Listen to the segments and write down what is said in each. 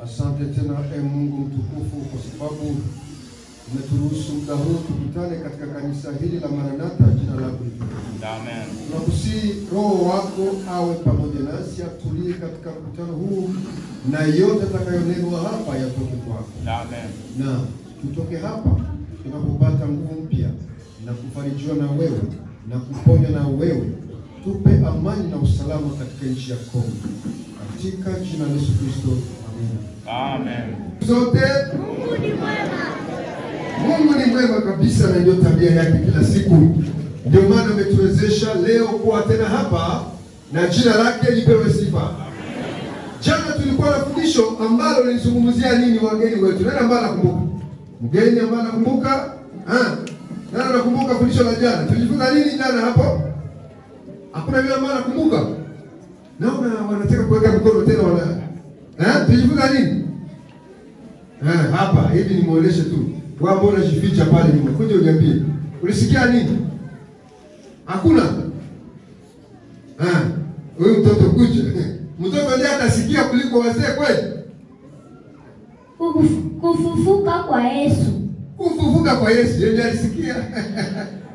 Asante tena Mungu mtukufu kwa sababu umeturuhusu muda huu tukutane katika kanisa hili la Maranatha, jina lako litukuzwe. Amen. Tunakusihi Roho wako awe pamoja nasi, atulie katika mkutano huu na yote atakayonenwa hapa yatoke kwako. Amen. Na tutoke hapa tunapopata nguvu mpya na kufarijiwa na wewe na kuponywa na wewe. Tupe amani na usalama katika nchi ya Kongo. Katika jina la Yesu Kristo. Amen. Zote Mungu ni mwema. Mungu ni mwema kabisa, na ndio tabia yake kila siku. Ndio maana ametuwezesha leo kuwa tena hapa na jina lake lipewe sifa. Jana tulikuwa na fundisho ambalo lilizungumzia nini wageni wetu. Nani ambaye anakumbuka? Mgeni ambaye anakumbuka? Nani anakumbuka fundisho la jana? Tulijifunza nini jana hapo? Hakuna yule ambaye anakumbuka? Naona wanataka kuweka mikono tena wana. Tulijifunza nini? Hapa hivi nimuoneshe tu. Wewe mbona unajificha pale nyuma? Kuja uniambie. Ulisikia nini? Hakuna. Wewe mtoto kuja. Mtoto ndiye atasikia kuliko wazee kweli? Kufufuka kwa Yesu. Kufufuka kwa Yesu, yeye alisikia.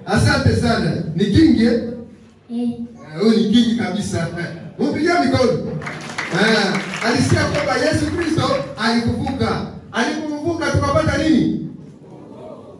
Asante sana. Ni kingi eh? Huyu ni kingi kabisa. Mpigia mikono. Alisikia kwamba Yesu Kristo alikufufuka. Alipofufuka tukapata nini?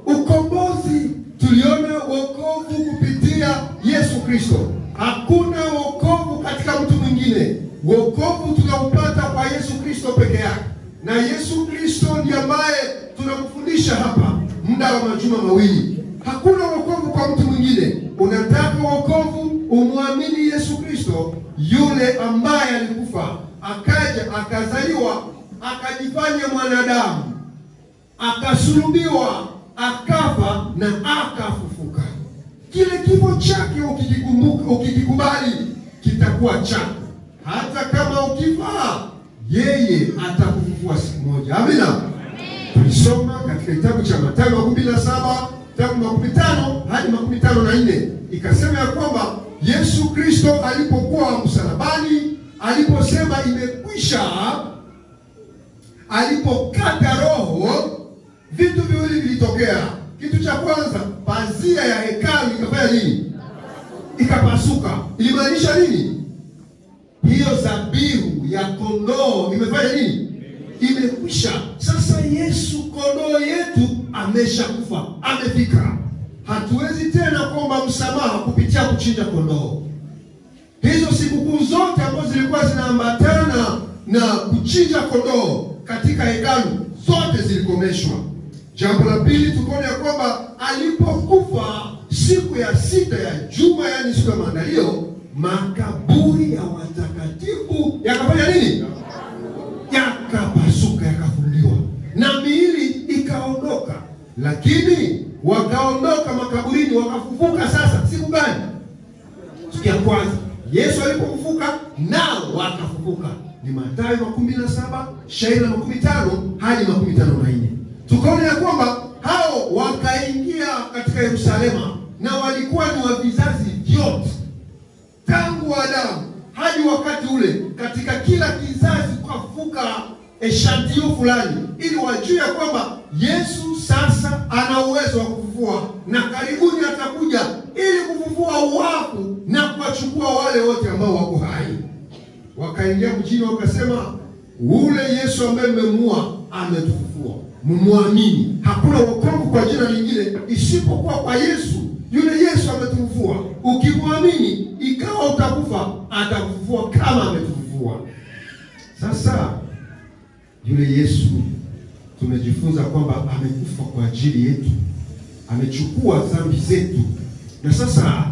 Ukombozi. Tuliona wokovu kupitia Yesu Kristo. Hakuna wokovu katika mtu mwingine. Wokovu tunaupata kwa Yesu Kristo peke yake. Na Yesu Kristo ndiye ambaye tunakufundisha hapa muda wa majuma mawili. Hakuna wokovu kwa mtu mwingine. Unataka wokovu, umwamini Yesu Kristo, yule ambaye alikufa, akaja, akazaliwa, akajifanya mwanadamu, akasulubiwa, akafa na akafufuka. Kile kifo chake ukikikumbuka, ukikikubali, kitakuwa chako. Hata kama ukifa, yeye atakufufua siku moja. Amina. Tulisoma katika kitabu cha Mathayo 17, kitabu 15 hadi 54, ikasema ya kwamba Yesu Kristo alipokuwa msalabani, aliposema imekwisha, alipokata roho, vitu viwili vilitokea. Kitu cha kwanza, pazia ya hekalu ikafanya nini? Ikapasuka. Ilimaanisha nini? Hiyo dhabihu ya kondoo imefanya nini? Imekwisha. Sasa Yesu kondoo yetu ameshakufa, amefika. Hatuwezi tena kuomba msamaha kupitia kuchinja kondoo. Hizo sikukuu zote ambazo zilikuwa zinaambatana na kuchinja kondoo katika hekalu, zote zilikomeshwa. Jambo la pili, tukaona kwamba alipokufa siku ya 6 ya juma, yani siku ya maandalio, makaburi ya watakatifu yakafanya nini? Yakapasuka, yakafunuliwa na miili ikaondoka. Lakini wakaondoka makaburini, wakafufuka. Sasa siku gani? Siku ya kwanza Yesu alipofufuka, nao wakafufuka. Ni Mathayo 17, shairi 15 hadi 54. Tukaona ya kwamba hao wakaingia katika Yerusalema, na walikuwa ni wa vizazi vyote tangu Adamu hadi wakati ule. Katika kila kizazi kufufuka eshantio fulani, ili wajue kwamba Yesu sasa ana uwezo wa kufufua, na karibuni atakuja ili kufufua wafu na kuwachukua wale wote ambao wako hai. Wakaingia mjini, wakasema ule Yesu ambaye mmemua ametufufua, mmuamini. Hakuna wokovu kwa jina lingine isipokuwa kwa Yesu. Yule Yesu ametufufua. Ukimwamini, ikawa utakufa, atakufufua kama ametufufua. Sasa yule Yesu tumejifunza kwamba amekufa kwa ajili yetu, amechukua dhambi zetu. Na sasa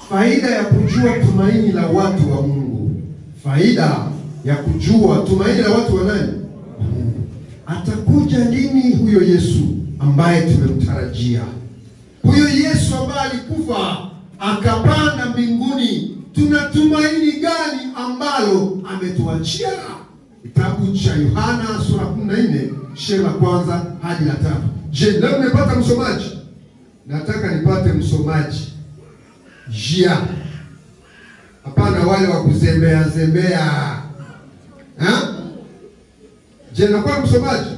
faida ya kujua tumaini la watu wa Mungu, faida ya kujua tumaini la watu wa nani? Atakuja lini huyo Yesu ambaye tumemtarajia? Huyo Yesu ambaye alikufa akapanda mbinguni, tuna tumaini gani ambalo ametuachia? Kitabu cha Yohana sura 14, shairi la 1 hadi la 3. Je, leo nimepata msomaji? Nataka nipate msomaji. Jia. Hapana wale wa kuzembea zembea. Je, nakuwa msomaji?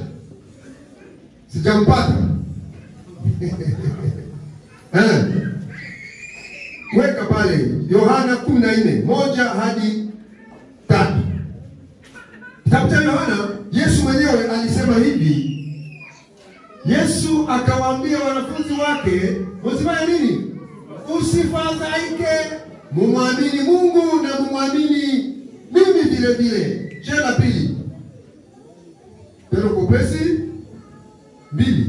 Sijampata. Weka pale Yohana 14:1-3. Kitabu cha Yohana, Yesu mwenyewe alisema hivi. Yesu akawaambia wanafunzi wake, msifanye nini? Usifadhaike, mumwamini Mungu na mumwamini mimi vile vile. Je, la pili? Pero kopesi 2.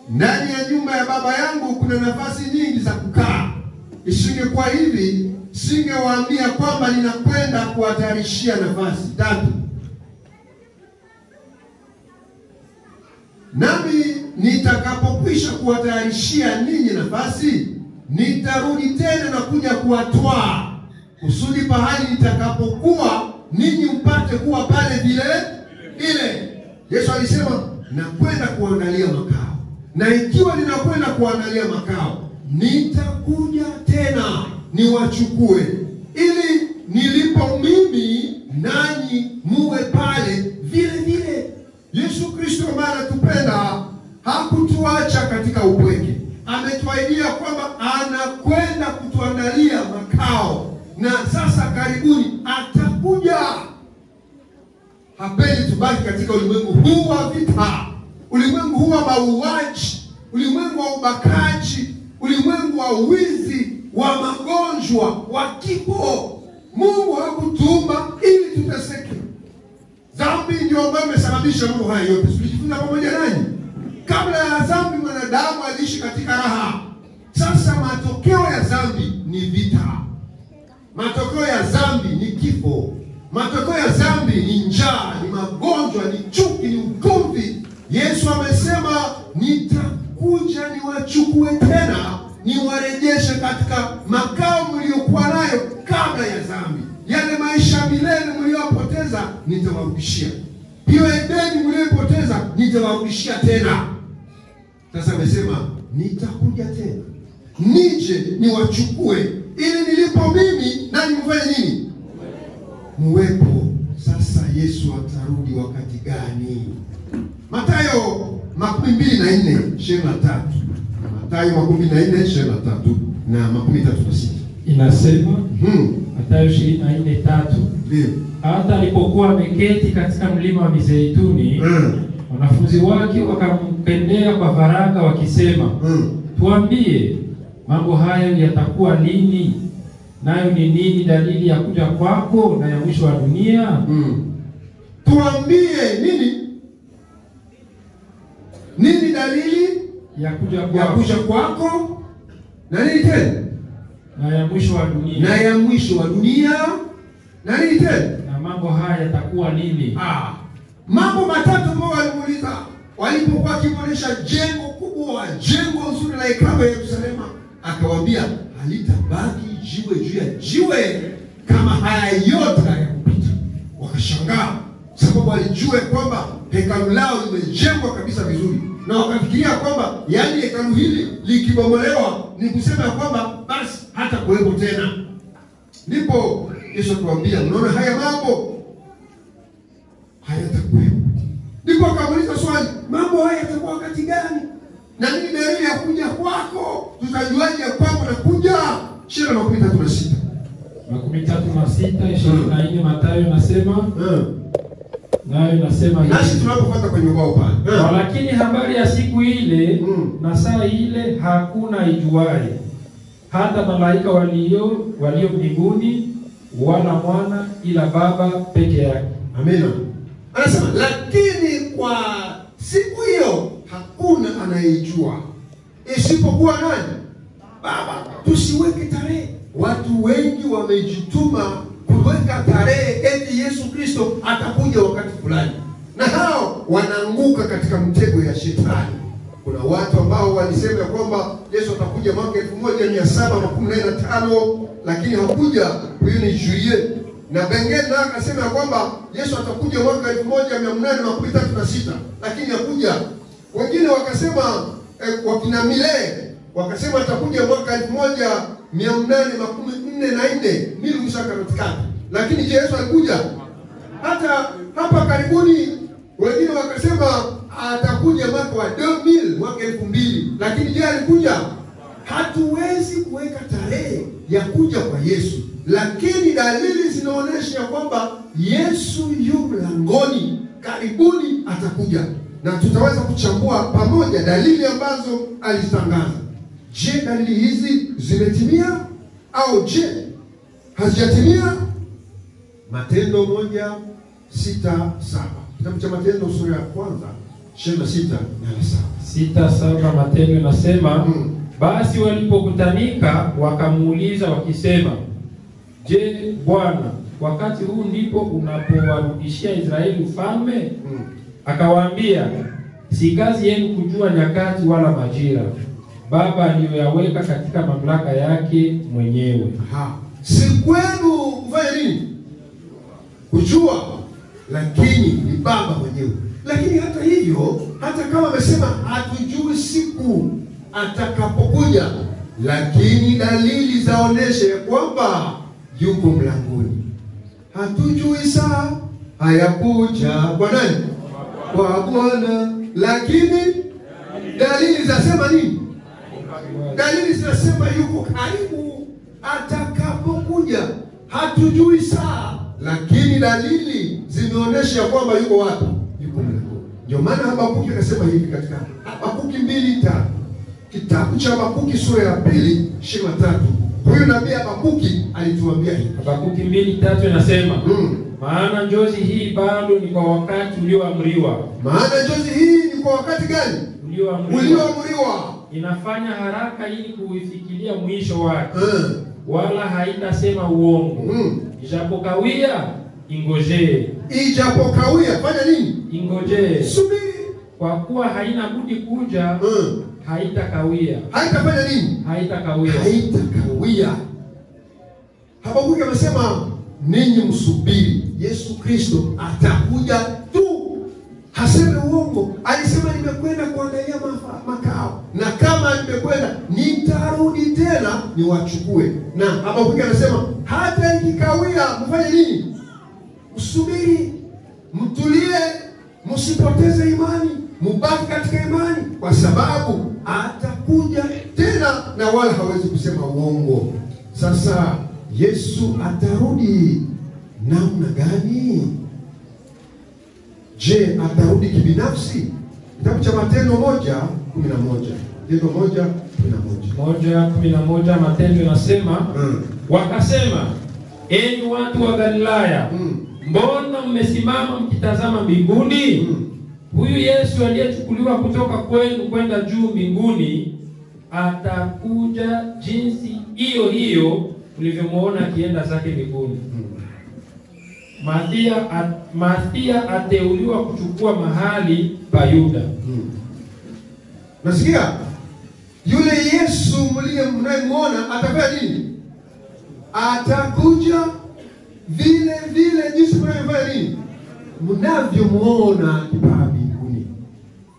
Ndani ya nyumba ya Baba yangu kuna nafasi nyingi za kukaa. Isingekuwa hivi, singewaambia kwamba ninakwenda kuwatayarishia nafasi. 3. Nami nitakapokwisha kuwatayarishia ninyi nafasi, nitarudi tena na kuja kuwatwaa, kusudi pahali nitakapokuwa ninyi mpate kuwa pale vile vile. Yesu alisema nakwenda kuandalia makao, na ikiwa ninakwenda kuandalia makao, nitakuja tena niwachukue, ili nilipo mimi nanyi muwe pale vile vile. Yesu Kristo ambaye anatupenda hakutuacha katika upweke. Ametuahidia kwamba anakwenda kutuandalia makao, na sasa karibuni atakuja. Hapendi tubaki katika ulimwengu huu wa vita, ulimwengu huu wa mauaji, ulimwengu wa ubakaji, ulimwengu wa wizi, wa magonjwa, wa kifo. Mungu hakutuumba ili tuteseke. Dhambi ndio ambayo imesababisha mambo haya yote. Tulijifunza pamoja nanyi. Kabla ya dhambi mwanadamu aliishi katika raha. Sasa matokeo ya dhambi ni vita. Matokeo ya dhambi ni kifo. Matokeo ya dhambi ni njaa, ni magonjwa, ni chuki, ni ugomvi. Yesu amesema nitakuja niwachukue tena, niwarejeshe katika makao mliokuwa nayo kabla ya dhambi. Yale maisha milele mliopoteza nitawarudishia. Hiyo Edeni mliopoteza nitawarudishia tena. Sasa amesema nitakuja tena, nije niwachukue, ili nilipo mimi nanyi mfanye nini? Muwepo. Sasa Yesu atarudi wakati gani? Mathayo 24:23. Mathayo 24:23 na 33. Inasema Mathayo 24:3. Ndio. Hata alipokuwa ameketi katika mlima wa Mizeituni, wanafunzi wake wakampendea kwa faragha wakisema, tuambie, mambo hayo yatakuwa lini? Nayo ni nini dalili ya kuja kwako na ya mwisho wa dunia? Tuambie nini? Nini dalili Ya kuja kwako na nini tena? na ya mwisho wa dunia. Na ya mwisho wa dunia na nini tena? Na mambo haya yatakuwa lini? Mambo matatu ambayo walimuuliza walipokuwa wakionyesha jengo kubwa, jengo nzuri la hekalu ya Yerusalemu. Akawaambia halitabaki jiwe juu ya jiwe kama haya yote hayakupita. Wakashangaa sababu walijua kwamba hekalu lao limejengwa kabisa vizuri, na wakafikiria kwamba yani hekalu hili likibomolewa ni kusema kwamba basi hata kuwepo tena. Ndipo Yesu atuambia, mnaona haya mambo hayatakuwepo. Ndipo akamuuliza swali, mambo haya yatakuwa wakati gani? Na nini dalili ya kuja kwako? Tutajuaje kwamba nakuja? 23:6. 23:6, Mathayo nasema nayo nasema hivi. Nasi tunapopata kwenye ubao pale. Lakini habari ya siku ile na saa ile hakuna ijuaye, hata malaika walio mbinguni wala mwana, ila Baba peke yake. Amina. Anasema lakini kwa siku hiyo hakuna anayejua isipokuwa nani? Baba. Tusiweke tarehe. Watu wengi wamejituma kuweka tarehe eti Yesu Kristo atakuja wakati fulani, na hao wanaanguka katika mtego ya shetani. Kuna watu ambao walisema kwamba Yesu atakuja mwaka 1745 lakini hakuja. Huyo ni Juillet. Na Bengenda akasema kwamba Yesu atakuja mwaka 1836 lakini hakuja. Wengine wakasema wakina Mile wakasema atakuja mwaka 1844 lakini je, Yesu alikuja? Hata hapa karibuni wengine wakasema atakuja mwaka wa 2000, mwaka 2000, lakini je, alikuja? Hatuwezi kuweka tarehe ya kuja kwa Yesu, lakini dalili zinaonyesha kwamba Yesu yu mlangoni, karibuni atakuja, na tutaweza kuchambua pamoja dalili ambazo alizitangaza. Je, dalili hizi zimetimia au je hazijatimia? Matendo 1:6-7. Kitabu cha Matendo sura ya kwanza 26 na 7. 6:7 Matendo inasema, basi walipokutanika wakamuuliza wakisema, je, Bwana, wakati huu ndipo unapowarudishia Israeli ufalme? Akawaambia, si kazi yenu kujua nyakati wala majira Baba aliyoyaweka katika mamlaka yake mwenyewe. Si kwenu kufanya nini? Kujua, lakini ni Baba mwenyewe. Lakini hata hivyo, hata kama amesema hatujui siku atakapokuja, lakini dalili zaonesha ya kwamba yuko mlangoni. Hatujui saa hayakuja kwa nani? Kwa Bwana. Lakini dalili zasema nini? Dalili zinasema yuko karibu atakapokuja. Hatujui saa, lakini dalili zimeonyesha kwamba yuko wapi? Yuko mlangoni. Ndio maana Habakuki akasema hivi katika Habakuki 2:3. Kitabu cha Habakuki sura ya 2:23. Huyu nabii Habakuki alituambia hivi. Habakuki 2:3 inasema, maana njozi hii bado ni kwa wakati ulioamriwa. Maana njozi hii ni kwa wakati gani? Ulioamriwa. Inafanya haraka ili kuifikiria mwisho wake. Wala haitasema uongo. Ijapokawia, ingojee. Ijapokawia, fanya nini? Ingojee. Subiri. Kwa kuwa haina budi kuja, haitakawia. Haitafanya nini? Haitakawia. Haitakawia. Habakuki amesema ninyi msubiri. Yesu Kristo atakuja tu. Haseme uongo. Alisema nimekwenda kuangalia makao, na kama nimekwenda nitarudi tena niwachukue. Na Habakuki anasema hata ikikawia mfanye nini? Msubiri, mtulie, msipoteze imani, mubaki katika imani, kwa sababu atakuja tena na wala hawezi kusema uongo. Sasa Yesu atarudi namna gani? Je, atarudi kibinafsi? Kitabu cha Matendo 1:11. Matendo 1:11 Matendo inasema, wakasema, enyi watu wa Galilaya, mbona mmesimama mkitazama mbinguni? Huyu Yesu aliyechukuliwa kutoka kwenu kwenda juu mbinguni atakuja jinsi hiyo hiyo ulivyomuona akienda zake mbinguni. Mathia ateuliwa kuchukua mahali pa Yuda. Nasikia yule Yesu mnayemuona atafanya nini? Atakuja vile vile jinsi mnavyofanya nini? Mnavyomuona kipaa mbinguni.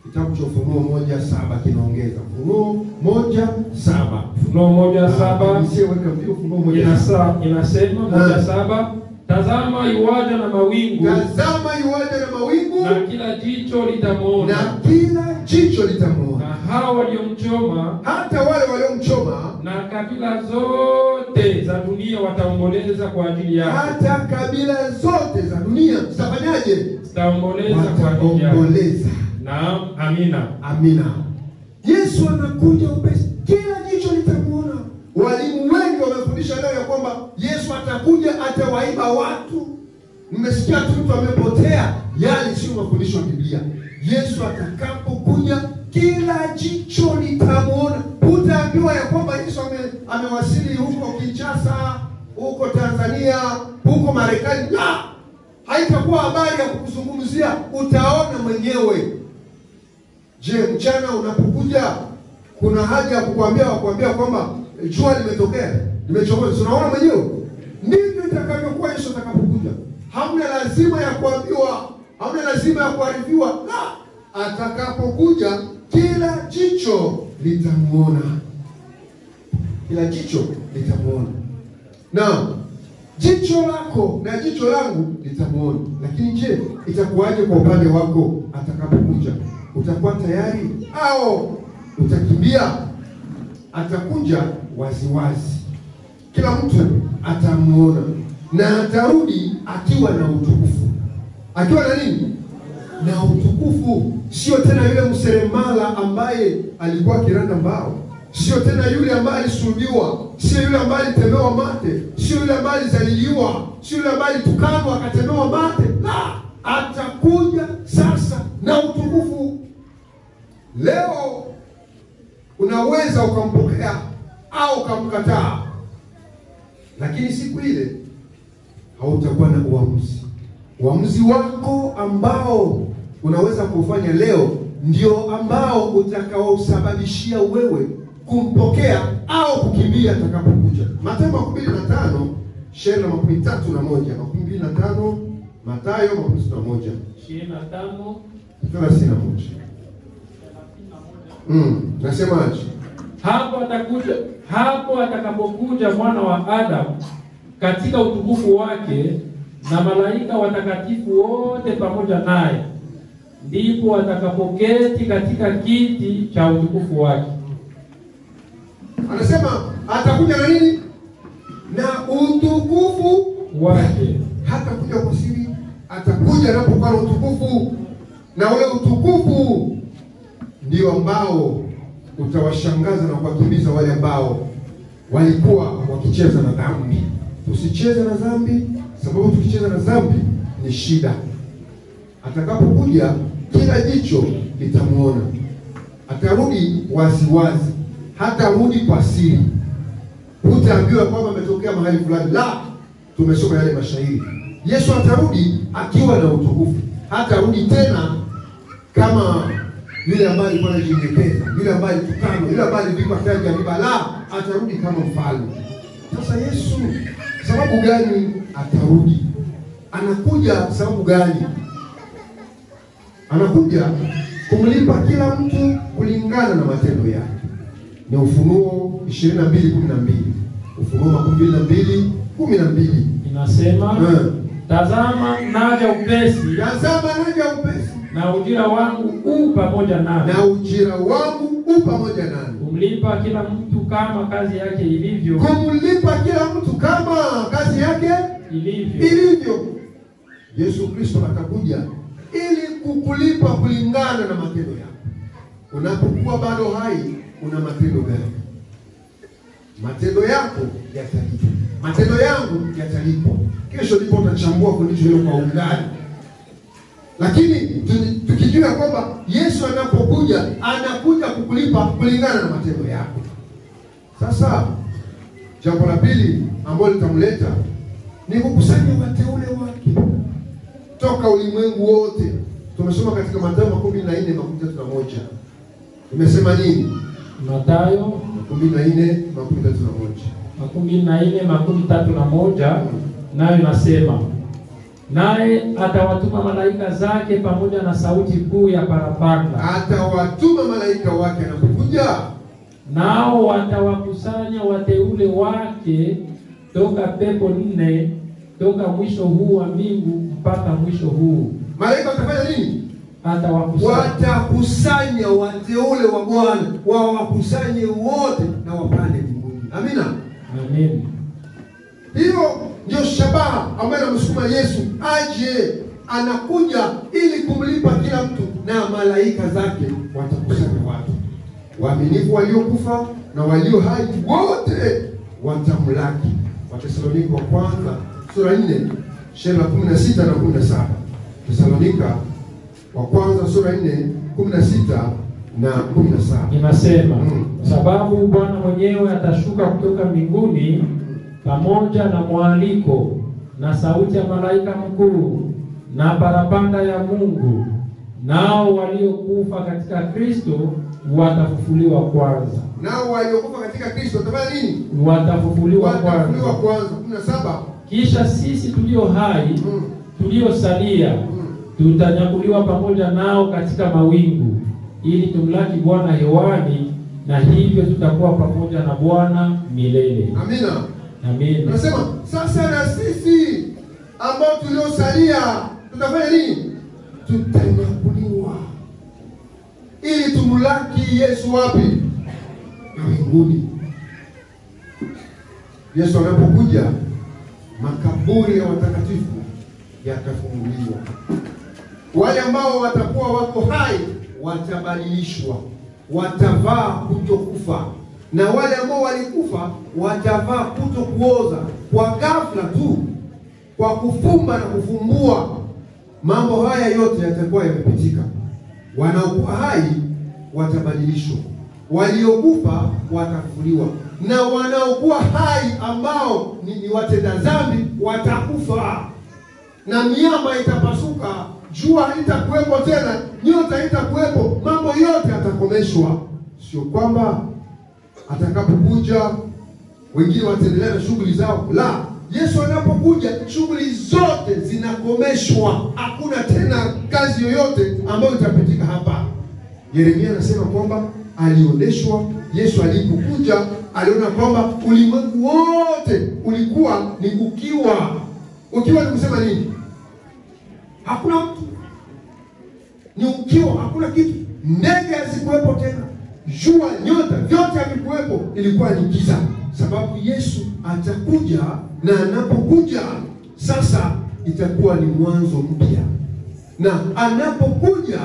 Kitabu cha Ufunuo 1:7 kinaongeza. Ufunuo 1:7. Ufunuo 1:7 inasema 1:7, tazama yuaja na mawingu. Tazama yuaja na mawingu. Na kila jicho litamwona. Na kila jicho litamwona. Na hao waliomchoma, hata wale waliomchoma, na kabila zote za dunia wataomboleza kwa ajili yake. Hata kabila zote za dunia zitafanyaje? Zitaomboleza kwa ajili yake. Naam, amina. Amina. Yesu anakuja upesi. Kila jicho litamwona. Walimu wengi wamefundisha leo ya kwamba Yesu atakuja atawaiba watu. Mmesikia tu mtu amepotea, yale sio mafundisho ya Biblia. Yesu atakapokuja kila jicho litamwona. Utaambiwa ya kwamba Yesu amewasili huko Kinshasa, huko Tanzania, huko Marekani. La! Haitakuwa habari ya kukuzungumzia, utaona mwenyewe. Je, mchana unapokuja kuna haja ya kukwambia kwamba jua limetokea, limechomoza? Unaona mwenyewe? Ndivyo itakavyokuwa Yesu atakapokuja. Hamna lazima ya kuambiwa, hamna lazima ya kuarifiwa. La! Atakapokuja kila jicho litamuona. Kila jicho litamuona. Na jicho lako na jicho langu litamuona. Lakini je, itakuwaje kwa upande wako atakapokuja? Utakuwa tayari au utakimbia? Atakuja waziwazi, kila mtu atamuona, na atarudi akiwa na utukufu. Akiwa na nini? Na utukufu. Sio tena yule mseremala ambaye alikuwa kiranda mbao, sio tena yule ambaye alisulubiwa, sio yule ambaye alitemewa mate, sio yule ambaye alizaliliwa, sio yule ambaye tukanwa akatemewa mate. La, atakuja sasa na utukufu. Leo unaweza ukampokea au ukamkataa, lakini siku ile hautakuwa na uamuzi. Uamuzi wako ambao unaweza kufanya leo ndio ambao utakaosababishia wewe kumpokea au kukimbia atakapokuja. Mathayo 25 shairi la 31, 25 Mathayo 25 31. Nasemaje? Hapo atakapokuja Mwana wa Adamu katika utukufu wake na malaika watakatifu wote pamoja naye, ndipo atakapoketi katika kiti cha utukufu wake. Anasema atakuja na nini? Na utukufu wake. Hatakuja kwa siri, atakuja anapokuwa na utukufu, na ule utukufu ndio ambao utawashangaza na kuwakimbiza wale ambao walikuwa wakicheza na dhambi. Tusicheze na dhambi, sababu tukicheza na dhambi ni shida. Atakapokuja kila jicho litamuona. Atarudi waziwazi, hatarudi kwa siri. Hutaambiwa kwamba ametokea mahali fulani. La, tumesoma yale mashairi. Yesu atarudi akiwa na utukufu. Hatarudi tena kama yule ambaye alikuwa anajinyenyekeza, yule ambaye alitukana, yule ambaye alivika taji ya miba. La, atarudi kama mfalme. Sasa Yesu sababu gani atarudi? Anakuja sababu gani? Anakuja kumlipa kila mtu kulingana na matendo yake. Ni Ufunuo 22:12. Ufunuo 22:12 inasema, tazama naja upesi, tazama naja upesi, na ujira wangu u pamoja nami, na ujira wangu u pamoja nami, kumlipa kila mtu kama kazi yake ilivyo, kumlipa kila mtu kama kazi yake ilivyo. Yesu Kristo atakuja ili kukulipa kulingana na matendo yako. Unapokuwa bado hai, una matendo gani? Matendo yako yatalipwa. Matendo yangu yatalipwa. Kesho ndipo utachambua fundisho hilo kwa undani. Lakini tukijua kwamba Yesu anapokuja, anakuja kukulipa kulingana na matendo yako. Sasa jambo la pili ambalo litamleta ni kukusanya wateule wake toka ulimwengu wote. Tumesoma katika Mathayo 14:31. Imesema nini? Mathayo 14:31. 14:31 nayo inasema, naye atawatuma malaika zake pamoja na sauti kuu ya parapanda. Atawatuma malaika wake anapokuja, nao watawakusanya wateule wake toka pepo 4, toka mwisho huu wa mbingu mpaka mwisho huu. Malaika watafanya nini? Watakusanya wateule wa Bwana, wawakusanye wote na wapande mbinguni. Amina. Amen. Hiyo ndio shabaha ambayo anamsukuma Yesu aje. Anakuja ili kumlipa kila mtu, na malaika zake watakusanya watu waaminifu, waliokufa na walio hai, wote watamlaki. Wathesalonike wa kwanza sura 4 shairi la 16 na 17. Thessalonika wa kwanza sura 4 16 na 17 inasema, sababu Bwana mwenyewe atashuka kutoka mbinguni pamoja na mwaliko na sauti ya malaika mkuu na parapanda ya Mungu, nao waliokufa katika Kristo watafufuliwa kwanza. Nao waliokufa katika Kristo watafanya nini? Watafufuliwa kwanza. 17. Kisha sisi tulio hai tuliosalia tutanyakuliwa pamoja nao katika mawingu, ili tumlaki Bwana hewani, na hivyo tutakuwa pamoja na Bwana milele. Amina. Amen. Anasema sasa na sisi ambao tuliosalia tutafanya nini? Tutanyakuliwa ili tumlaki Yesu wapi? Mbinguni. Yesu anapokuja, makaburi ya watakatifu yatafunguliwa. Wale ambao watakuwa wako hai watabadilishwa, watavaa kutokufa, na wale ambao walikufa watavaa kutokuoza. Kwa ghafla tu, kwa kufumba na kufumbua, mambo haya yote yatakuwa yamepitika. Wanaokuwa hai watabadilishwa, waliokufa watafufuliwa, na wanaokuwa hai ambao ni watenda dhambi watakufa, na miamba itapasuka, jua halitakuwepo tena, nyota haitakuwepo, mambo yote yatakomeshwa. Sio kwamba atakapokuja wengine wataendelea na shughuli zao, la. Yesu anapokuja shughuli zote zinakomeshwa, hakuna tena kazi yoyote ambayo itapitika hapa. Yeremia anasema kwamba alioneshwa, Yesu alipokuja aliona kwamba ulimwengu wote ulikuwa ni ukiwa. Ukiwa ni kusema nini? Hakuna mtu, ni ukiwa, hakuna kitu. Ndege hazikuwepo tena, jua, nyota, vyote havikuwepo, ilikuwa ni giza. Sababu Yesu atakuja, na anapokuja sasa itakuwa ni mwanzo mpya. Na anapokuja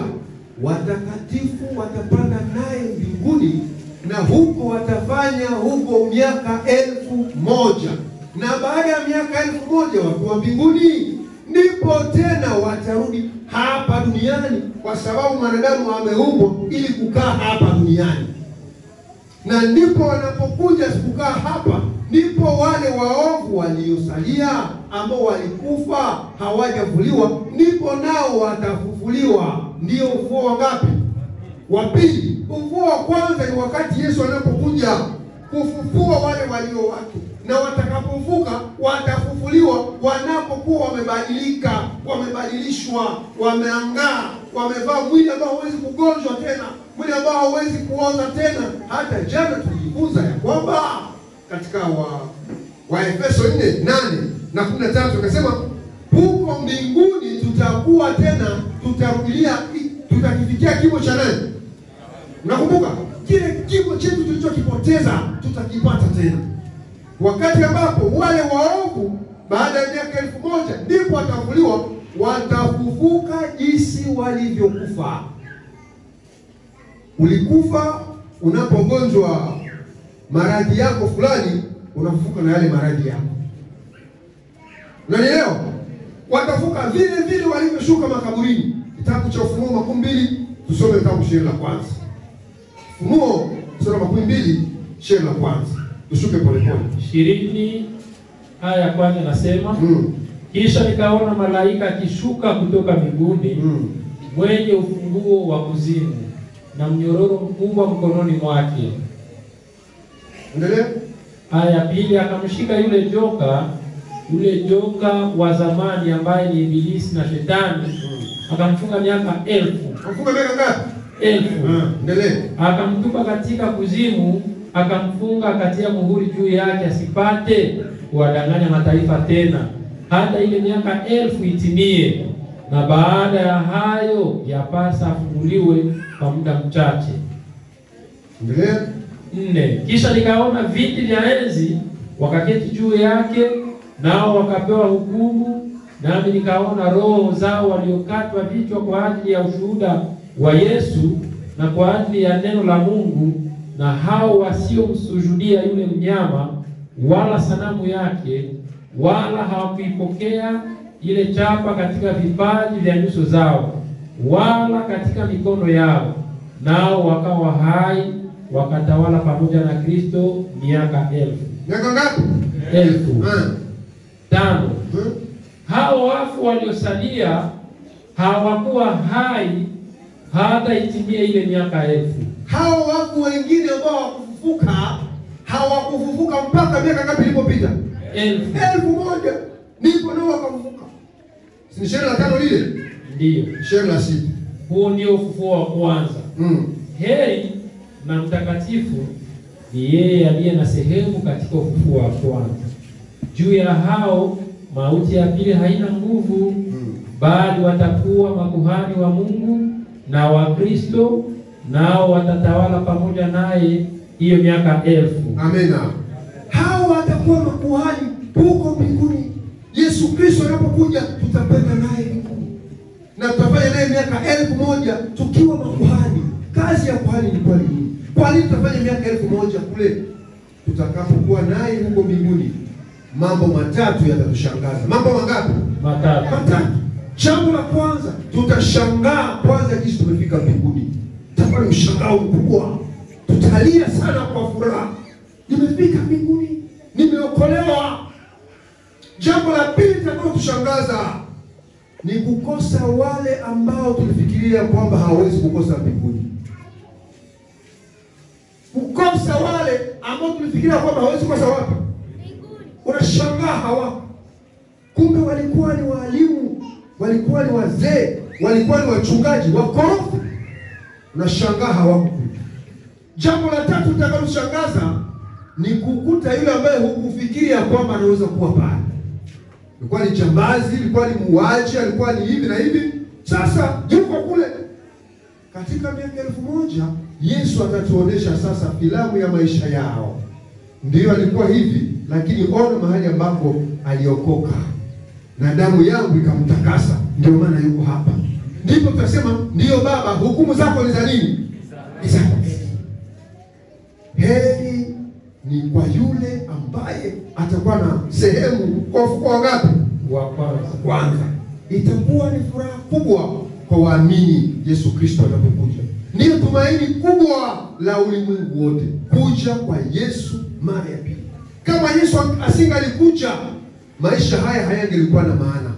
watakatifu watapanda naye mbinguni, na huko watafanya huko miaka 1000. Na baada ya miaka 1000 watu wa mbinguni ndipo tena watarudi hapa duniani, kwa sababu wanadamu wameumbwa ili kukaa hapa duniani. Na ndipo wanapokuja kukaa hapa, ndipo wale waovu waliosalia ambao walikufa hawajavuliwa, ndipo nao watafufuliwa. Ndio ufufuo wa ngapi? Wa pili. Ufufuo wa kwanza ni wakati Yesu anapokuja kufufua wale walio wake, na watakapofufuka watafufuliwa wanapokuwa wamebadilika, wamebadilishwa, wameangaa, wamevaa mwili ambao hauwezi kugonjwa tena, mwili ambao hauwezi kuoza tena. Hata jana tulijifunza ya kwamba katika wa Efeso 4:8 na 13 akasema huko mbinguni tutakuwa tena, tutarudia, tutakifikia kimo cha nani? Unakumbuka? Kile kimo chetu tulichokipoteza tutakipata tena. Wakati ambapo wale waovu baada ya miaka 1000 ndipo watafufuliwa, watafufuka jinsi walivyokufa. Ulikufa unapogonjwa maradhi yako fulani, unafufuka na yale maradhi yako. Unanielewa? Watafuka vile vile walivyoshuka makaburini. Kitabu cha Ufunuo 12, tusome kitabu shairi la kwanza. Ufunuo sura 12 shairi la kwanza. Tushuke pole pole. 20 aya ya kwanza nasema, kisha nikaona malaika akishuka kutoka mbinguni, mwenye ufunguo wa kuzimu na mnyororo mkubwa mkononi mwake. Endelea. Aya ya pili, akamshika yule joka wa zamani ambaye ni Ibilisi na Shetani, akamfunga miaka 1000. Akamfunga miaka ngapi? 1000. Endelea. Akamtupa katika kuzimu, akamfunga, akatia muhuri juu yake, asipate kuwadanganya mataifa tena, hata ile miaka 1000 itimie. Na baada ya hayo yapasa afunguliwe kwa muda mchache. Endelea. 4. Kisha nikaona viti vya enzi, wakaketi juu yake, nao wakapewa hukumu. Nami nikaona roho zao waliokatwa vichwa kwa ajili ya ushuhuda wa Yesu na kwa ajili ya neno la Mungu, na hao wasiomsujudia yule mnyama wala sanamu yake, wala hawakuipokea ile chapa katika vipaji vya nyuso zao wala katika mikono yao, nao wakawa hai wakatawala pamoja na Kristo miaka 1000. Miaka ngapi? 1000. 5. Hao wafu waliosalia hawakuwa hai hata itimie ile miaka 1000. Hao wafu wengine ambao hawakufufuka mpaka miaka ngapi ilipopita? 1000. Ndipo nao wakafufuka. Si shairi la 5 lile? Ndio. Shairi la 6. Huo ndio ufufuo wa kwanza. Heri na mtakatifu ni yeye aliye na sehemu katika ufufuo wa kwanza. Juu ya hao mauti ya pili haina nguvu, bali watakuwa makuhani wa Mungu na wa Kristo, nao watatawala pamoja naye hiyo miaka 1000. Amina. Hao watakuwa makuhani huko mbinguni. Yesu Kristo anapokuja tutapenda naye mbinguni. Na tutafanya naye miaka 1000 tukiwa makuhani. Kazi ya kuhani ni kwa nini? Kwa nini tutafanya miaka 1000 kule? Tutakapokuwa naye huko mbinguni, mambo matatu yatatushangaza. Mambo mangapi? Matatu. Jambo la kwanza, tutashangaa kwanza kisha tumefika mbinguni. Tutakuwa ni mshangao mkubwa. Tutalia sana kwa furaha. Nimefika mbinguni, nimeokolewa. Jambo la pili litakalotushangaza ni kukosa wale ambao tulifikiria kwamba hawawezi kukosa mbinguni. Kukosa wale ambao tulifikiria kwamba hawawezi kukosa wapi? Mbinguni. Unashangaa hawako. Kumbe walikuwa ni walimu, walikuwa ni wazee, walikuwa ni wachungaji wakorofi. Unashangaa hawako. Jambo la tatu litakalotushangaza ni kukuta yule ambaye hukufikiria kwamba anaweza kuwa pale. Alikuwa ni jambazi, alikuwa ni muuaji, alikuwa ni hivi na hivi. Sasa yuko kule. Katika miaka 1000 Yesu atatuonesha sasa filamu ya maisha yao. Ndiyo alikuwa hivi, lakini ona mahali ambako aliokoka. Na damu yangu ikamtakasa, ndio maana yuko hapa. Ndipo tutasema ndiyo Baba, hukumu zako ni za nini? Ni za kweli. Heri ni kwa yule ambaye atakuwa na sehemu kwa ufufuo wangapi? Wa kwanza. Itakuwa ni furaha kubwa kwa waamini Yesu Kristo anapokuja. Ni tumaini kubwa la ulimwengu wote kuja kwa Yesu mara ya pili. Kama Yesu asingalikuja, maisha haya hayangelikuwa na maana.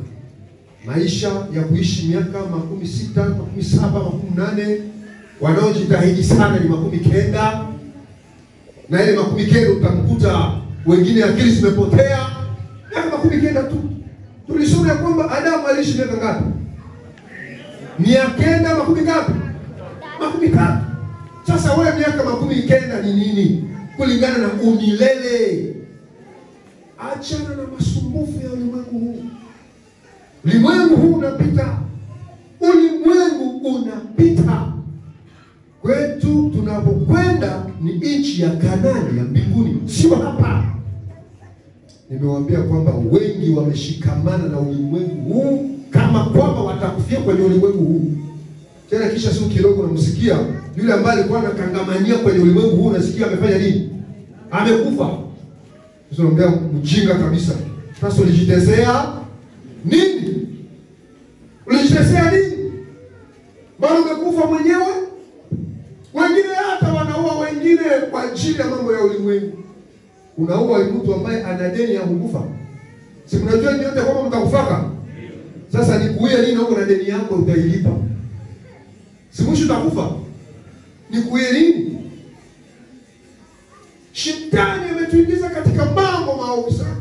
Maisha ya kuishi miaka 60, 70, 80, wanaojitahidi sana ni 90. Na ile 90 utamkuta wengine akili zimepotea. Miaka 90 tu. Tulisoma kwamba Adamu aliishi miaka ngapi? 900 ngapi? 3. Sasa wewe miaka 90 ni nini kulingana na umilele? Achana na masumbufu ya ulimwengu huu. Ulimwengu huu unapita. Ulimwengu unapita. Kwetu tunapokwenda ni nchi ya Kanaani ya mbinguni, sio hapa. Nimewaambia kwamba wengi wameshikamana na ulimwengu huu kama kwamba watakufia kwenye ulimwengu huu. Tena kisha siku kidogo unamsikia yule ambaye alikuwa anakangamania kwenye ulimwengu huu, unasikia amefanya nini? Amekufa. Sasa unaambia mjinga kabisa. Sasa ulijitesea nini? Ulijitesea nini? Bado umekufa mwenyewe? Wengine hata wanaua wengine kwa ajili ya mambo ya ulimwengu. Unaua mtu ambaye ana deni ya kukufa. Si mnajua nyote kwamba mtakufaka? Sasa nikuie nini huko na deni yako utailipa? Si mwisho utakufa. Nikuie nini? Shetani ametuingiza katika mambo maovu sana.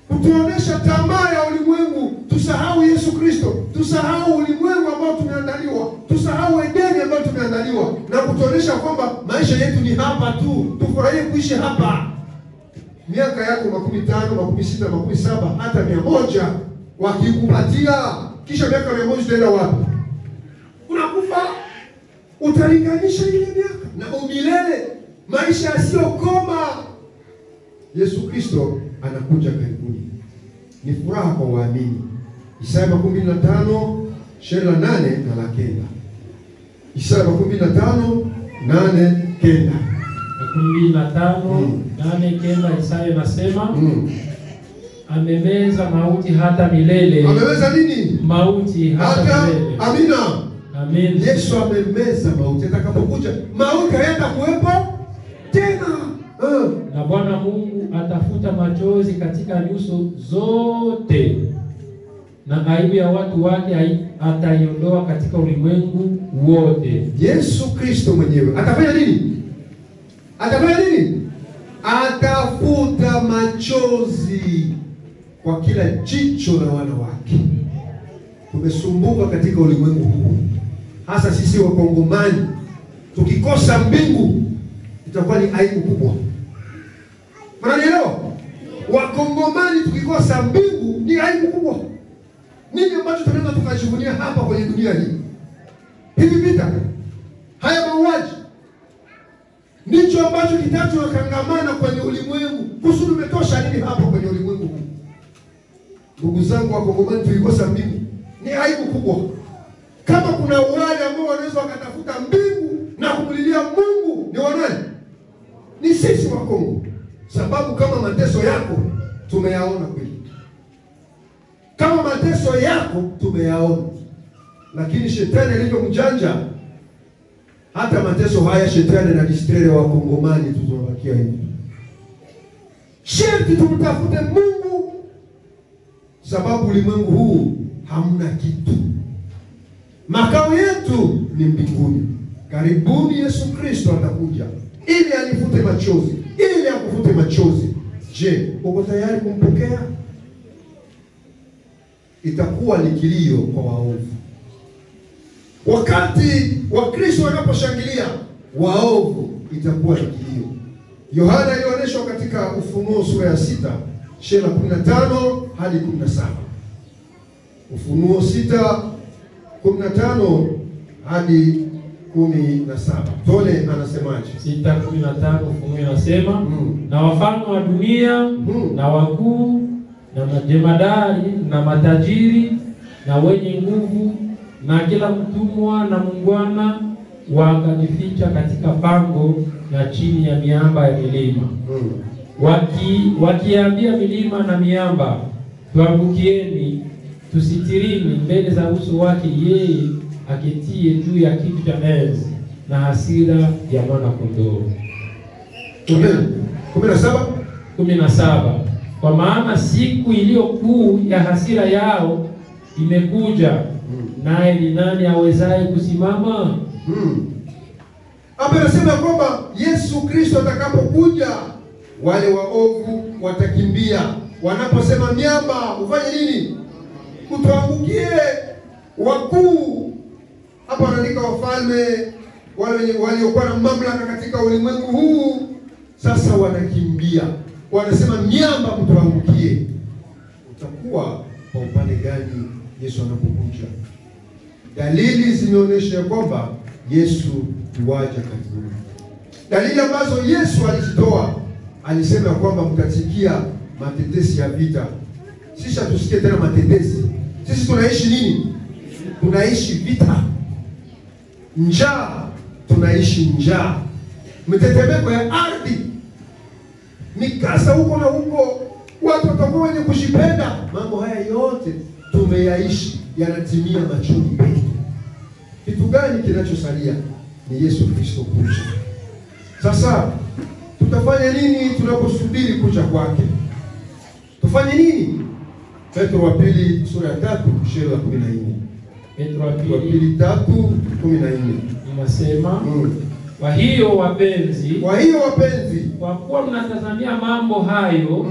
Kutuonesha tamaa ya ulimwengu, tusahau Yesu Kristo, tusahau ulimwengu ambao tumeandaliwa, tusahau Edeni ambao tumeandaliwa, na kutuonesha kwamba maisha yetu ni hapa tu, tufurahie kuishi hapa. Miaka yako 50, 60, 70, hata 100 wakikupatia, kisha miaka 100 utaenda wapi? Unakufa. Utalinganisha ile miaka na umilele, maisha yasiyokoma. Yesu Kristo anakuja karibuni. Ni furaha kwa waamini. Isaya 15 shairi la 8 na la 9. Isaya 15 8 9. 15 8 9 Isaya nasema amemeza mauti hata milele. Amemeza nini? Mauti hata milele. Amina. Amen. Yesu amemeza mauti. Atakapokuja mauti hayaenda kuwepo tena. Na Bwana Mungu atafuta machozi katika nyuso zote, na aibu ya watu wake ataiondoa katika ulimwengu wote. Yesu Kristo mwenyewe atafanya nini? Atafanya nini? Atafuta machozi kwa kila jicho la wana wake. Tumesumbuka katika ulimwengu huu, hasa sisi Wakongomani. Tukikosa mbingu itakuwa ni aibu kubwa. Mnanielewa? Wakongomani tukikosa mbingu ni aibu kubwa. Nini ambacho tunaweza tukajivunia hapa kwenye dunia hii? Hivi vita, haya mauaji, ndicho ambacho kitachokangamana kwenye ulimwengu. Kusudi umetosha nini hapa kwenye ulimwengu huu? Ndugu zangu Wakongomani, tulikosa mbingu ni aibu kubwa. Kama kuna wale ambao wanaweza wakatafuta mbingu na kumlilia Mungu, ni wanani? Ni sisi wa Kongo. Sababu kama mateso yako tumeyaona kweli, kama mateso yako tumeyaona, lakini shetani alivyo mjanja, hata mateso haya shetani na distrere wa Kongomani tunabakia hivi. Sherti tumtafute Mungu, sababu ulimwengu huu hamna kitu. Makao yetu ni mbinguni. Karibuni Yesu Kristo atakuja ili anifute machozi, ili akufute machozi. Je, uko tayari kumpokea? Itakuwa ni kilio kwa waovu. Wakati wa Kristo wanaposhangilia, waovu itakuwa ni kilio. Yohana alionyeshwa katika Ufunuo sura ya 6, shela 15 hadi 17. Ufunuo 6:15 hadi 17. Tole anasemaje? 6:15 Ufunuo inasema, na wafalme wa dunia na wakuu na majemadari na matajiri na wenye nguvu na kila mtumwa na mungwana wakajificha katika pango na chini ya miamba ya milima. Wakiambia milima na miamba, tuangukieni, tusitirini mbele za uso wake yeye aketie juu ya kiti cha enzi na hasira ya mwana kondoo. 17. Kwa maana siku iliyo kuu ya hasira yao imekuja, naye ni nani awezaye kusimama? Hapa anasema kwamba Yesu Kristo atakapokuja, wale waovu watakimbia. Wanaposema miamba, ufanye nini? Utuangukie. Wakuu, hapa wanaandika wafalme, wale waliokuwa na mamlaka katika ulimwengu huu, sasa wanakimbia. Wanasema miamba, mtuangukie. Utakuwa kwa upande gani Yesu anapokuja? Dalili zimeonyesha kwamba Yesu yuaja karibuni. Dalili ambazo Yesu alizitoa, alisema kwamba mtasikia matetesi ya vita. Sisi hatusikie tena matetesi. Sisi tunaishi nini? Tunaishi vita. Njaa, tunaishi njaa. Mtetemeko ya ardhi, mikasa huko na huko, watu watakuwa wenye kushipenda. Mambo haya yote tumeyaishi, yanatimia machoni petu. Kitu gani kinachosalia? Ni Yesu Kristo kuja. Sasa tutafanya nini tunaposubiri kuja kwake? Tufanye nini? Petro wa pili sura ya 3 shela 14. Petro wa pili 3:14 inasema, kwa hiyo wapenzi, kwa kuwa mnatazamia mambo hayo,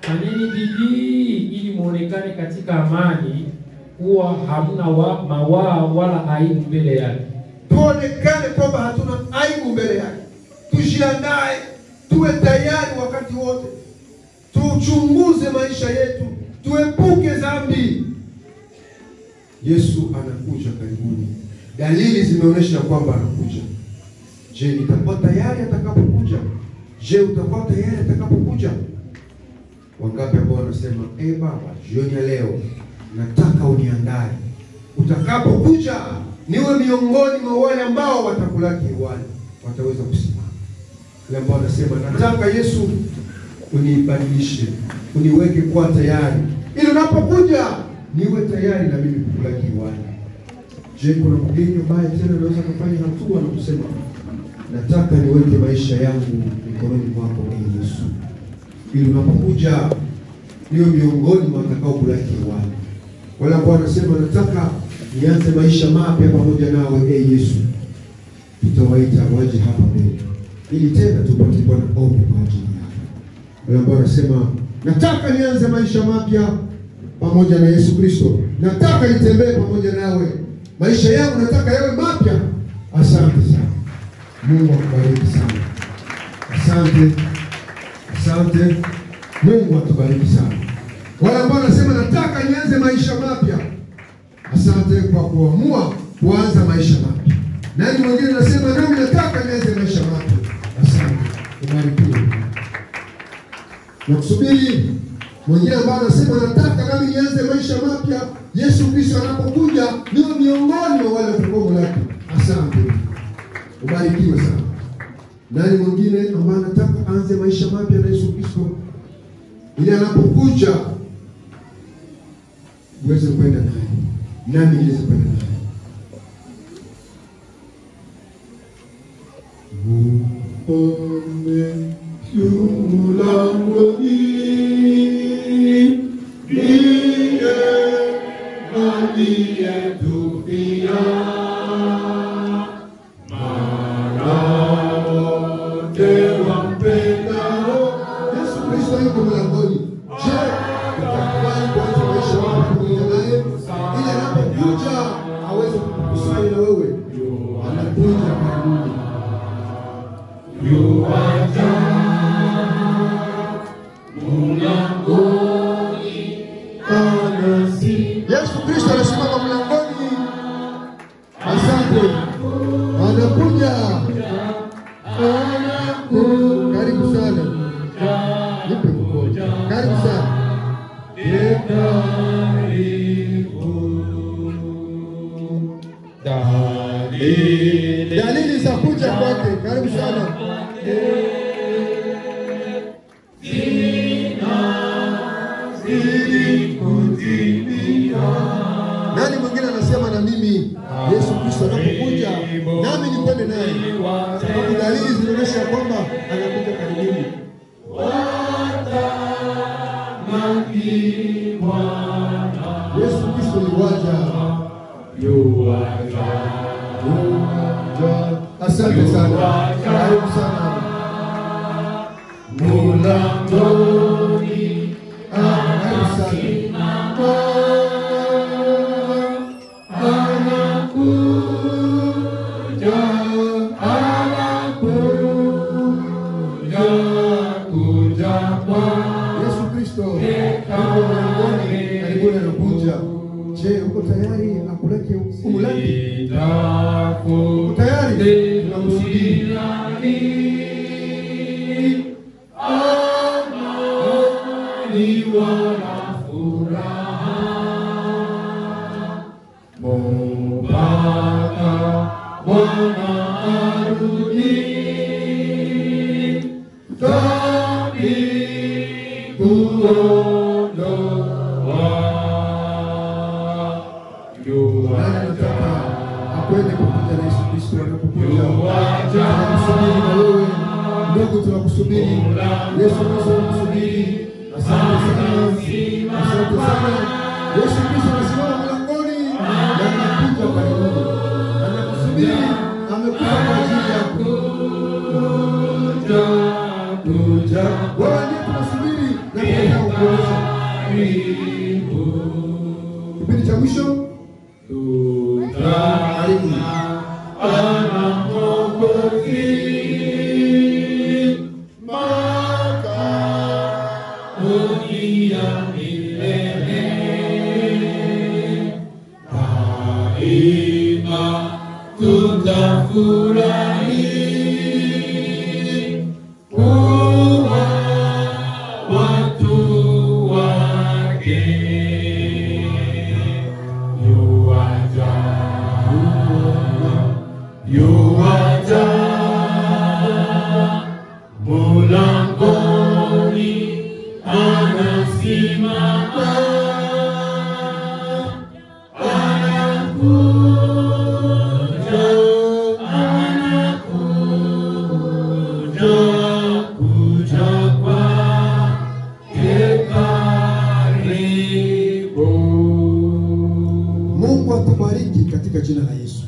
fanyeni bidii ili muonekane katika amani, kuwa hamna mawaa wala aibu mbele yake. Tuonekane kwamba hatuna aibu mbele yake. Tujiandae, tuwe tayari wakati wote. Tuchunguze maisha yetu, tuepuke dhambi. Yesu anakuja karibuni. Dalili zimeonyesha kwamba anakuja. Je, nitakuwa tayari atakapokuja? Je, utakuwa tayari atakapokuja? Wangapi ambao wanasema, Baba, jioni ya leo nataka uniandae. Utakapokuja niwe miongoni mwa wale ambao watakulaki wale wataweza kusimama. Wale ambao wanasema, nataka Yesu unibadilishe, uniweke kwa tayari, ili unapokuja niwe tayari na mimi kukulaki wale. Je, kuna mgeni ambaye tena anaweza kufanya hatua na kusema, nataka niweke maisha yangu mikononi mwako Yesu, ili unapokuja niwe miongoni mwa watakao kulaki wale. Wale ambao wanasema, nataka nianze maisha mapya pamoja nawe Yesu, tutawaita waje hapa mbele ili tena tupate Bwana ombi kwa ajili yao. Wale ambao wanasema, nataka nianze maisha mapya pamoja na Yesu Kristo, nataka nitembee pamoja nawe, maisha yangu nataka yawe mapya. Asante sana. Mungu akubariki sana. Asante. Mungu atubariki sana. Wale ambao wanasema nataka nianze maisha mapya, asante kwa kuamua kuanza maisha mapya. Nani mwingine anasema nami nataka nianze maisha mapya? Asante, ubarikiwe. Nakusubiri mwingine ambaye anasema nataka nami nianze maisha mapya, Yesu Kristo anapokuja niwe miongoni mwa wale watakao lake. Asante, ubarikiwe sana. Nani mwingine ambaye anataka aanze maisha mapya na Yesu Kristo, ili anapokuja uweze kwenda naye, nami niweze kwenda naye. Amen. Yulangoni ndiye aliyetupia maramote wampendao. Yesu Kristo yuko mlangoni. Je, utakubali kuanza maisha wako pamoja naye, ili anapokuja aweze kukusanya na wewe? Anakuja karibuni. Yesu Kristo anasimama mlangoni. Asante. Anakuja. Karibu sana. Nipe mkono. Karibu sana. Dalili za kuja kwake. Karibu sana. Nani mwingine anasema na mimi Yesu Kristo anapokuja nami nikwende naye? Sababu dalili zinaonyesha kwamba anakuja karibuni. Yesu Kristo yuwaja. Asante sana. Karibu sana. Mulangoni anakuja. Yesu Kristo karibuni anakuja. Je, uko tayari akuleke umulaki? Uko tayari? Tunakusubiri. Tunakusubiri. Yesu Kristo anakusubiri. Asante sana. Asante sana. Yesu Kristo anasimama mlangoni na anakuja karibuni. Anakusubiri, amekuja kwa ajili yako. Kuja. Wewe ndiye tunasubiri na kukuongoza. Kipindi cha mwisho. Karibu. Mungu atubariki katika jina la Yesu.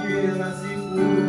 Kila siku